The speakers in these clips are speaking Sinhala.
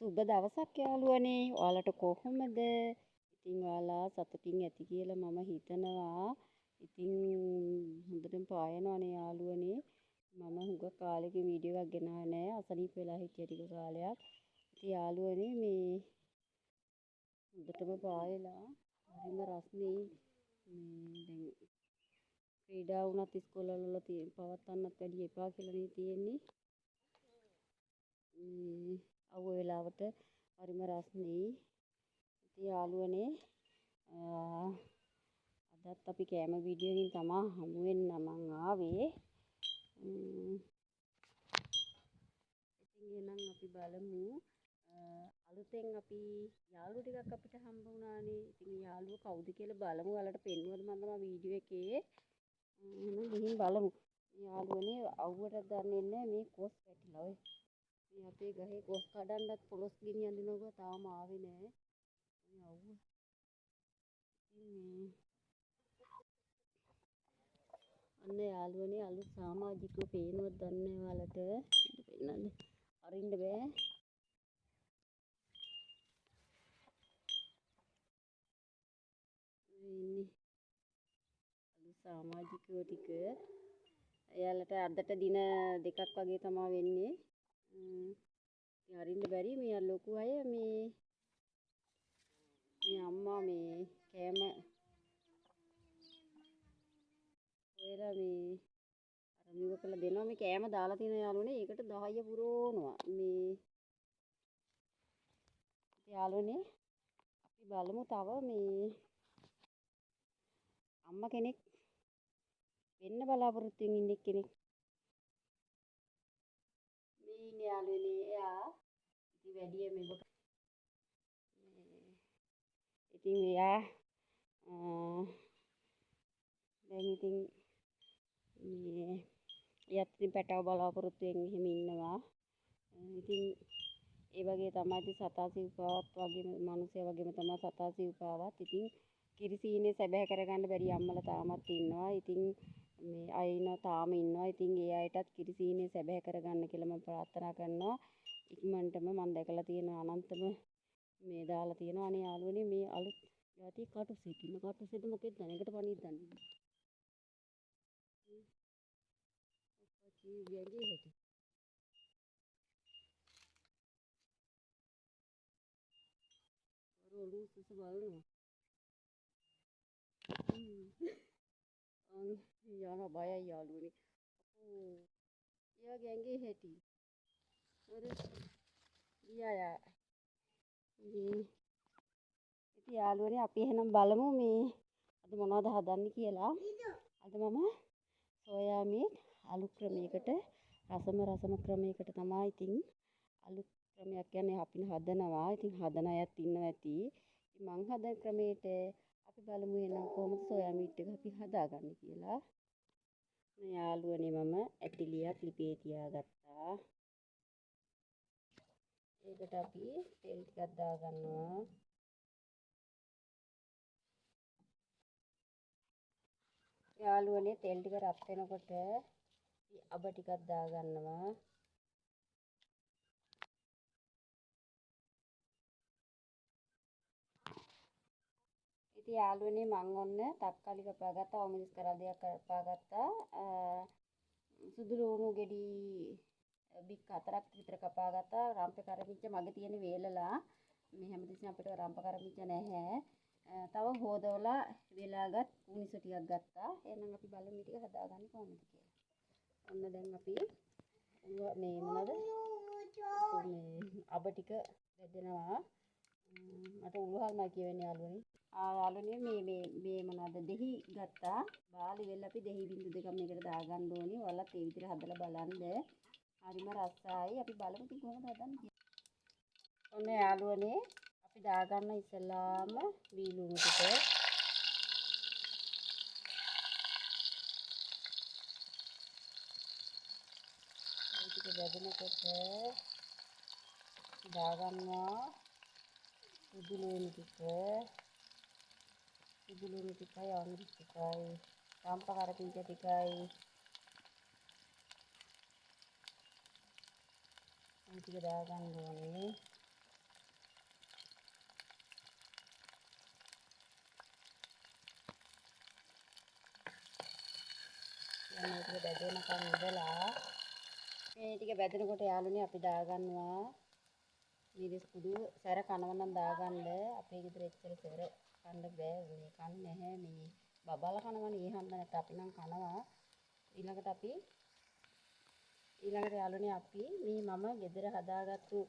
සුබ දවසක් යාළුවනේ. ඔයාලට කොහොමද? ඉතින් ඔයාලා සතුටින් ඇති කියලා මම හිතනවා. ඉතින් හොඳටම පායනවානේ යාළුවනේ. මම හුඟ කාලෙකින් වීඩියෝ එකක් ගෙනාවේ නෑ. අසනීප වෙලා හිටිය ටික කාලයක්. ඉතින් යාළුවනේ මේ හොඳටම පායලා හරිම රස්නේ. දැන් ක්‍රීඩා වුණත් ඉස්කෝලවල පවත්වන්නත් වැඩි එපා කියලා තියෙන්නේ. අවුව වෙලාවට හරිම රස්නේ. ඉතින් යාළුවනේ අදත් අපි කෑම වීඩියෝ එකකින් තමයි හමු වෙන්න මං ආවේ. ඉතින් එහෙනම් අපි බලමු අලුතෙන් අපි යාළුවෝ ටිකක් අපිට හම්බ වුණානේ. ඉතින් යාළුවෝ කවුද කියලා බලමු. ඔයාලට පෙන්නුවද මම වීඩියෝ එකේ. එහෙනම් ගිහින් බලමු. යාළුවනේ අවුවට දන්නේ නැහැ මේ කොස් වැටිලා ඔය. මේ අපේ ගහේ කොස් කඩන්නත් පොලොස් ගිනි අඳිනවා තාම ආවේ නැහැ. මේ අවුව. අන්න යාළුවනේ අලුත් සමාජිකයෝ පේනවද දන්නේ ඔයාලට. පෙන්නන්න. අරින්න බෑ. ඉන්නේ අලුත් සමාජිකයෝ ටික. එයාලට අදට දින දෙකක් වගේ තමයි වෙන්නේ. ඉතින් අරින්න බැරි මේ ලොකු අය මේ අම්මා මේ කෑම ඔයලා මේ අර මිව කළා දෙනවා මේ කෑම දාලා තියෙන යාළුවනේ ඒකට 10 පුරවනවා මේ යාළුවනේ අපි බලමු තව මේ අම්මා කෙනෙක් වෙන්න බලාපොරොත්තු වෙමින් ඉන්න කෙනෙක් මේ ඉන්නේ යාළුවනේ එයා ඉතින් වැඩි මේක ඉතින් එයා දැන් ඉතින් මේ එයාත් ඉතින් පැටව බලාපොරොත්තු වෙමින් එහෙම ඉන්නවා. ඉතින් ඒ වගේ තමයි ඉතින් සතා සිව්පාවත් වගේම මිනිස්සයා වගේම තමයි සතා සිව්පාවත්. ඉතින් කිරිසීනේ සැබෑ කරගන්න බැරි අම්මලා තාමත් ඉන්නවා. ඉතින් මේ අයින තාම ඉන්නවා. ඉතින් ඒ අයටත් කිරිසීනේ සැබෑ කරගන්න කියලා මම ප්‍රාර්ථනා කරනවා. ඉක්මනටම මම දැකලා තියෙන අනන්තම මේ දාලා තියෙනවා. අනේ යාළුවනේ මේ අලුත් යටි කටුසෙක් ඉන්න කටුසෙද මොකෙද දැනකට පණිද්දන්නේ. අප්පච්චි ගෑගේ හැටි. ඔලු සුස බලනවා. යන බයයි යාළුවනේ. අපෝ එයාගේ ඇඟේ හැටි. අර ගියා. ඉතින් යාළුවනේ අපි එහෙනම් බලමු මේ අද මොනවද හදන්නේ කියලා. අද මම සෝයා මීට් අලුත් ක්‍රමයකට රසම ක්‍රමයකට තමයි ඉතින් අලුත් ක්‍රමයක් කියන්නේ අපි හදනවා. ඉතින් හදන අයත් ඉන්නවා ඇති. ඉතින් මං හදන ක්‍රමයට අපි බලමු එහෙනම් කොහොමද සෝයා මීට් එක අපි හදාගන්නේ කියලා. මේ යාළුවනේ මම ඇටිලියක් ලිපේ තියාගත්තා. ඒකට අපි තෙල් ටිකක් දාගන්නවා. යාළුවනේ තෙල් ටික රත් වෙනකොට අබ ටිකක් දාගන්නවා. ඉතින් යාළුවනේ මං ඔන්න තක්කාලි කපාගත්තා, ඔමිරිස් කරල් දෙකක් කපාගත්තා. සුදු ලුණු ගෙඩි බික් 4ක් විතර කපාගත්තා. රම්පේ කරපිංච මගේ තියෙන වේලලා. මේ හැමතිස්සෙම අපිට රම්ප කරපිංච නැහැ. තව හොදවලා වෙලාගත් කුණිස ටිකක් ගත්තා. එහෙනම් අපි බලමු මේ ටික හදාගන්නේ කොහොමද කියලා. ඔන්න දැන් අපි මේ මොනවද? මේ අබ ටික බෙදෙනවා. මට උළුහල්මයි කියවෙන්නේ යාළුවනේ. යාළුවනේ මේ මොනවද දෙහි ගත්තා. බාලි වෙල් අපි දෙහි බින්දු දෙකක් මේකට දාගන්න ඕනේ. ඔයාලත් ඒ විදිහට හදලා බලන්න. හරිම රසයි. අපි බලමු ඉතින් කොහොමද හදන්නේ කියලා. ඔන්න යාළුවනේ අපි දාගන්න ඉස්සෙල්ලාම වීලුණු ටික. මේ ටික බෙදනකොට දාගන්නවා සුදු ලුණු ටික. සුදු ලුණු ටිකයි අමිරිස් ටිකයි රම්ප කරපිංච ටිකයි මේ ටික දාගන්න ඕනේ. මේ ටික බැදෙනකන් ඉඳලා මේ ටික බැදෙනකොට යාළුවනේ අපි දාගන්නවා මිරිස් කුඩු සැර කනවා නම් දාගන්න. අපේ ගෙදර එච්චර සැර කන්න බෑ. මේ කන්නේ නැහැ. මේ බබාලා කනවනේ. ඒ හන්දනට අපි නම් කනවා. ඊළඟට යාළුවනේ අපි මේ මම ගෙදර හදාගත්තු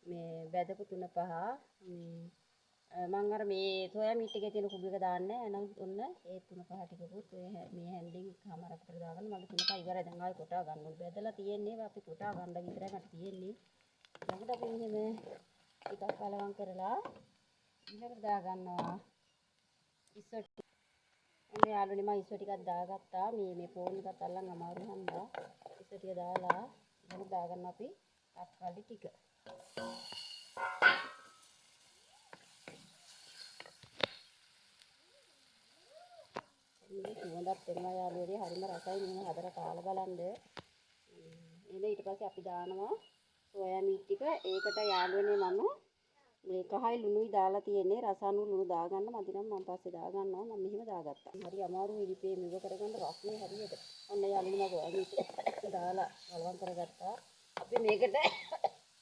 මේ බැදපු 3-5 මම අර මේ සෝයා මීට් එකේ තියෙන කුඩු එක දාන්නේ. එහෙනම් ඔන්න ඒ 3-5 ටිකකුත් ඔය මේ හැන්ඩෙන් එකමාරක් විතර දාගන්න. මගේ 3-5 ඉවරයි. දැන් ආයෙ කොටා ගන්න ඕනේ. බැදලා තියෙන්නේ අපි කොටා ගන්න විතරයි මට තියෙන්නේ. ඊළඟට අපි මෙහෙම ටිකක් කලවම් කරලා ඊළඟට දාගන්නවා ඉස්සො. ඔන්න යාළුවනේ මම ඉස්සො ටිකක් දාගත්තා. මේ ෆෝන් එකත් අල්ලන් අමාරු හන්දා ඉස්සො ටික දාලා ඊළඟට දාගන්නවා අපි තක්කාලි ටික. මේ සුවඳක් එනවා යාළුවනේ. හරිම රසයි. මෙහෙම හදලා කාලා බලන්න. ඊට පස්සේ අපි දානවා සෝයා මීට් ටික. ඒකට යාළුවනේ මම මේ කහයි ලුණුයි දාලා තියෙන්නේ. රස අනුව ලුණු දාගන්න. මදි නම් මම පස්සේ දාගන්නවා. මම මෙහෙම දාගත්තා. හරි අමාරුයි ඉලිපේ මෙව කරගන්න රස්නේ හරියට. ඔන්න යාළුවනේ මම සෝයා මීට් දාලා කලවම් කරගත්තා. අපි මේකට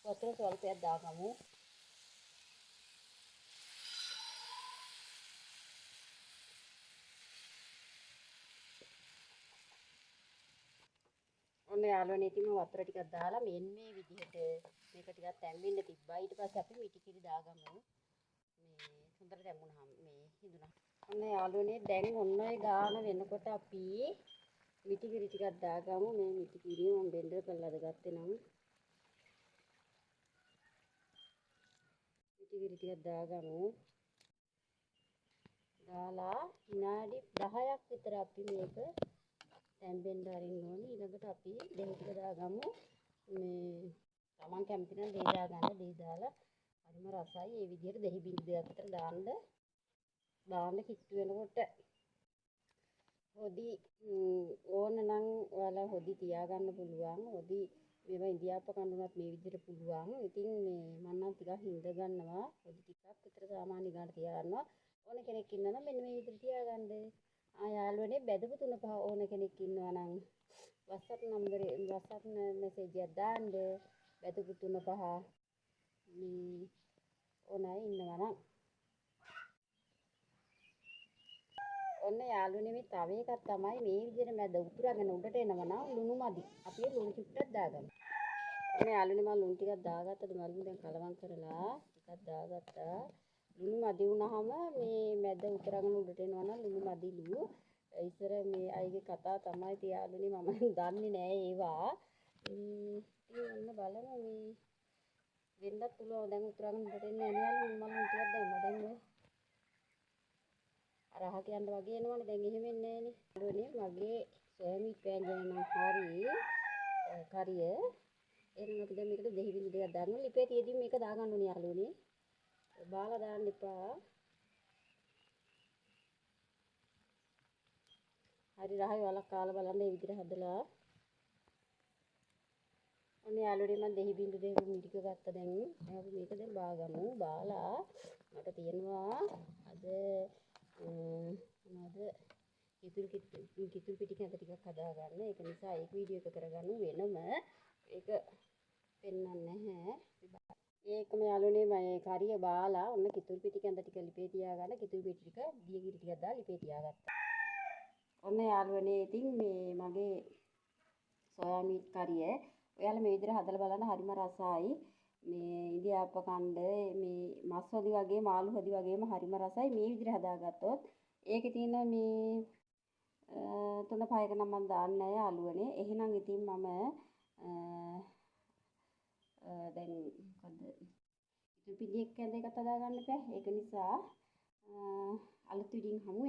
වතුර ස්වල්පයක් දාගමු. ඔන්න යාළුවනේ ඉතින් මම වතුර ටිකක් දාලා මෙන්න මේ විදිහට මේක ටිකක් තැම්බෙන්න තිබ්බා. ඊට පස්සේ අපි මිටි කිරි දාගමු. මේ හොඳට තැම්බුනහම මේ හිඳුනහම. ඔන්න යාළුවනේ දැන් ඔන්න ඔය ගාන වෙනකොට අපි මිටි කිරි ටිකක් දාගමු. මේ මිටි කිරි මම බෙන්ඩර් කරලාද ගත්තේ නම් මිටි කිරි ටිකක් දාගමු. දාලා විනාඩි 10ක් විතර අපි මේක තැම්බෙන්න අරින්න ඕනේ. ඊළඟට අපි දෙහි ටික දාගමු. මේ Taman කැමති නම් දෙහි දාගන්න. දෙහි දාලා හරිම රසයි. මේ විදිහට දෙහි බිඳු දෙකක් විතර දාන්න කිට්ටු වෙනකොට හොදි ඕන නම් ඔයාලා හොදි තියාගන්න පුළුවන්. හොදි මේවා ඉන්දියාප්ප කන්නුනත් මේ විදිහට පුළුවන්. ඉතින් මේ මම නම් ටිකක් හිඳ ගන්නවා. හොදි ටිකක් විතර සාමාන්‍ය ගාන තියාගන්නවා. ඕන කෙනෙක් ඉන්නවා නම් මෙන්න මේ විදිහට තියාගන්න. යාළුවනේ බැදපු 3-5 ඕන කෙනෙක් ඉන්නවා නම් WhatsApp මැසේජ් එකක් දාන්න. බැදපු 3-5 ඕන අය ඉන්නවා නම් ඔන්න යාළුවනේ මේ තව එකක් තමයි මේ විදිහට මැද උතුරගෙන උඩට එනවා නම් ලුණු මදි. අපි ලුණු චුට්ටක් දාගමු. ඔන්න යාළුවනේ මම ලුණු ටිකක් දාගත්තද මල්ලු දැන් කලවම් කරලා ටිකක් දාගත්තා. ලුණු මදි වුණාම මේ මැද උතුරගෙන උඩට එනවා නම් ලුණු මදිලු. ඉතින් මේ අයගේ කතා තමයි තියාළුනේ මම දන්නේ නෑ ඒවා. ඉතින් ඔන්න බලමු මේ වෙන්නත් පුළුවන්. දැන් උතුරගෙන උඩට එන්නේ නෑ නේද? මම ටිකක් දැම්මා. දැන් ඔය අරහ කියන්න වගේ එනවනේ. දැන් එහෙම එන්නේ නෑනේ. යාළුවනේ මගේ සෝයා මීට් වෑංජන නම් හරි කරිය. එහෙනම් අපි දැන් මේකට දෙහි බිඳු දෙකක් දානවා. ලිපේ තියදී මේක දාගන්න ඕනේ යාළුවනේ. බාලා දාන්න එපා. හරි රහයි වලක් කාලා බලන්න මේ විදිහට හදලා. ඔන්න යාළුවනේ මම දෙහි බිඳු දෙක මිටික ගත්තා දැන්. අපි මේක දැන් බාගමු. බාලා මට තියෙනවා අද මොනවද කිතුල් පිටි කැඳ ටිකක් හදාගන්න. ඒක නිසා ඒක වීඩියෝ එක කරගන්න වෙනම ඒක පෙන්වන්නේ නැහැ. ඒකම යාළුවනේ මම කරිය බාලා ඔන්න කිතුල් පිටි කැඳ ටික ලිපේ තියාගන්න. කිතුල් පිටි ටික දියගිරි ටිකක් දාලා ලිපේ තියාගත්තා. ඔන්න යාළුවනේ ඉතින් මේ මගේ සෝයා මීට් කරිය ඔයාලා මේ විදිහට හදලා බලන්න හරිම රසයි. මේ ඉන්දියාප්ප කණ්ඩ මේ මස් හොදි වගේ මාළු හොදි වගේම හරිම රසයි. මේ විදිහට හදාගත්තොත් ඒකේ තියෙන මේ 3-5ක නම් මම දාන්නේ නැහැ යාළුවනේ. එහෙනම් ඉතින් මම දැන් මොකද ඉතින් පිටියක් කැඳ එකක් හදාගන්න බෑ. ඒක නිසා අලුත් වීඩියෝකින් හමු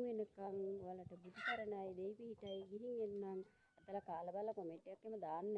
වෙනකන් ඔයාලට බුදු සරණයි දෙවි පිහිටයි ගිහින් එන්නම්. අතලා කාලා බලලා කමෙන්ට් එකක් එම දාන්න.